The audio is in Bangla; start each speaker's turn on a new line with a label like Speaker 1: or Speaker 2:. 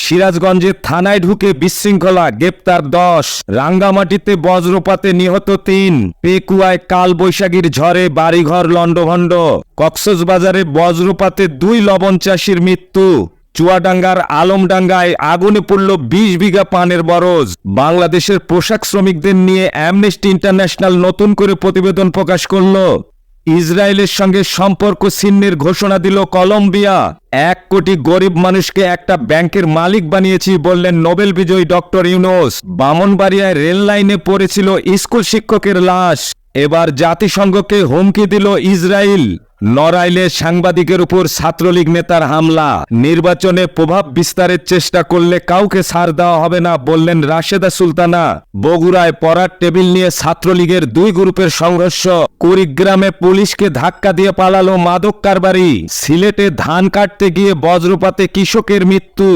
Speaker 1: সিরাজগঞ্জের থানায় ঢুকে বিশৃঙ্খলা, গ্রেপ্তার 10। রাঙ্গামাটিতে বজ্রপাতে নিহত 3। পেকুয়ায় কাল বৈশাখীর ঝড়ে বাড়িঘর লণ্ডভণ্ড। কক্সবাজারে বজ্রপাতে 2 লবণ চাষীর মৃত্যু। চুয়াডাঙ্গার আলমডাঙ্গায় আগুনে পড়ল 20 বিঘা পানের বরজ। বাংলাদেশের পোশাক শ্রমিকদের নিয়ে অ্যামনেস্টি ইন্টারন্যাশনাল নতুন করে প্রতিবেদন প্রকাশ করল। ইসরায়েলের সঙ্গে সম্পর্ক ছিন্নের ঘোষণা দিল কলম্বিয়া। 1 কোটি গরিব মানুষকে একটা ব্যাংকের মালিক বানিয়েছি বললেন নোবেল বিজয়ী ডক্টর ইউনূস। ব্রাহ্মণবাড়িয়ায় রেল লাইনে পড়েছিল স্কুল শিক্ষকের লাশ। এবার জাতিসংঘকে হুমকি দিল ইসরায়েল। নড়াইলে সাংবাদিকের উপর ছাত্রলীগ নেতার হামলা। নির্বাচনে প্রভাব বিস্তারের চেষ্টা করলে কাউকে ছাড় দেওয়া হবে না বললেন রাশেদা সুলতানা। বগুড়ায় পড়ার টেবিল নিয়ে ছাত্রলীগের 2 গ্রুপের সংঘর্ষ। কুড়িগ্রামে পুলিশকে ধাক্কা দিয়ে পালালো মাদক কারবারি। সিলেটে ধান কাটতে গিয়ে বজ্রপাতে কৃষকের মৃত্যু।